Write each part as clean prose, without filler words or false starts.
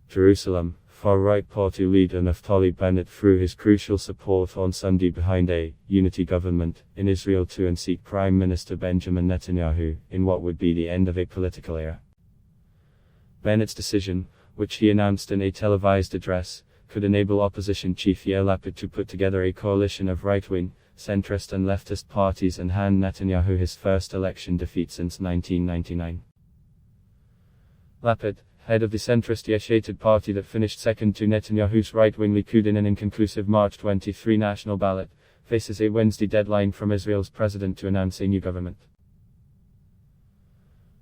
Jerusalem, far-right party leader Naftali Bennett threw his crucial support on Sunday behind a unity government in Israel to unseat Prime Minister Benjamin Netanyahu, in what would be the end of a political era. Bennett's decision, which he announced in a televised address, could enable opposition chief Yair Lapid to put together a coalition of right-wing, centrist and leftist parties and hand Netanyahu his first election defeat since 1999. Lapid, head of the centrist Yesh party that finished second to Netanyahu's right-wing Likud in an inconclusive March 23 national ballot, faces a Wednesday deadline from Israel's president to announce a new government.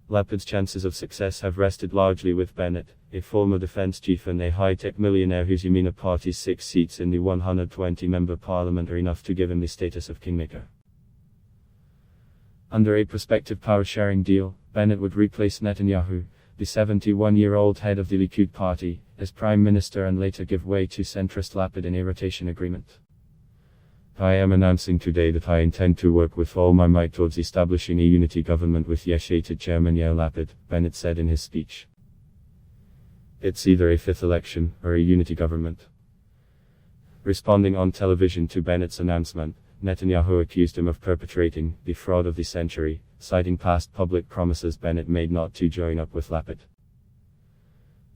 Lapid's chances of success have rested largely with Bennett, a former defense chief and a high-tech millionaire whose Yamina party's 6 seats in the 120-member parliament are enough to give him the status of kingmaker. Under a prospective power-sharing deal, Bennett would replace Netanyahu, the 71-year-old head of the Likud party, as prime minister and later give way to centrist Lapid in a rotation agreement. I am announcing today that I intend to work with all my might towards establishing a unity government with Yesh Atid chairman Yair Lapid, Bennett said in his speech. It's either a fifth election, or a unity government. Responding on television to Bennett's announcement, Netanyahu accused him of perpetrating the fraud of the century, citing past public promises Bennett made not to join up with Lapid.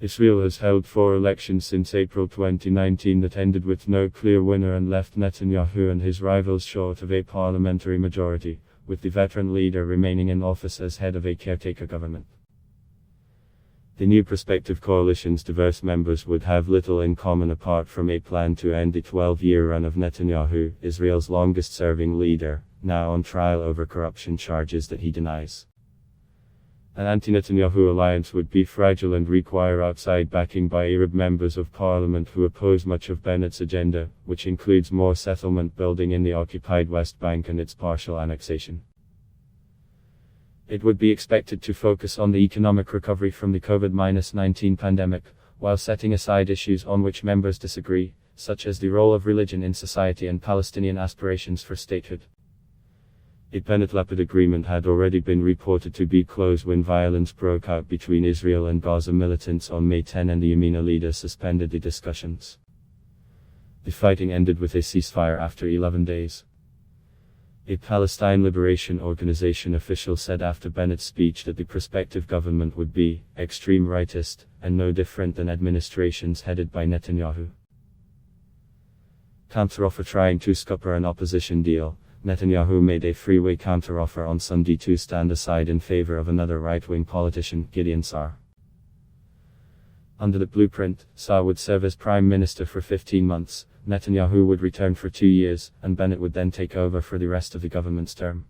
Israel has held 4 elections since April 2019 that ended with no clear winner and left Netanyahu and his rivals short of a parliamentary majority, with the veteran leader remaining in office as head of a caretaker government. The new prospective coalition's diverse members would have little in common apart from a plan to end the 12-year run of Netanyahu, Israel's longest-serving leader, now on trial over corruption charges that he denies. An anti-Netanyahu alliance would be fragile and require outside backing by Arab members of parliament who oppose much of Bennett's agenda, which includes more settlement building in the occupied West Bank and its partial annexation. It would be expected to focus on the economic recovery from the COVID-19 pandemic, while setting aside issues on which members disagree, such as the role of religion in society and Palestinian aspirations for statehood. A Bennett-Lapid agreement had already been reported to be close when violence broke out between Israel and Gaza militants on May 10 and the Yamina leader suspended the discussions. The fighting ended with a ceasefire after 11 days. A Palestine Liberation Organization official said after Bennett's speech that the prospective government would be extreme rightist, and no different than administrations headed by Netanyahu. Counteroffer trying to scupper an opposition deal, Netanyahu made a freeway counteroffer on Sunday to stand aside in favor of another right-wing politician, Gideon Sa'ar. Under the blueprint, Sa'ar would serve as prime minister for 15 months, Netanyahu would return for 2 years, and Bennett would then take over for the rest of the government's term.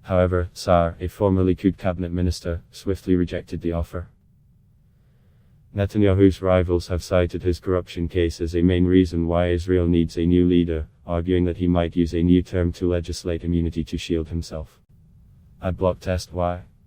However, Sa'ar, a former Likud cabinet minister, swiftly rejected the offer. Netanyahu's rivals have cited his corruption case as a main reason why Israel needs a new leader, arguing that he might use a new term to legislate immunity to shield himself. Adblock test why.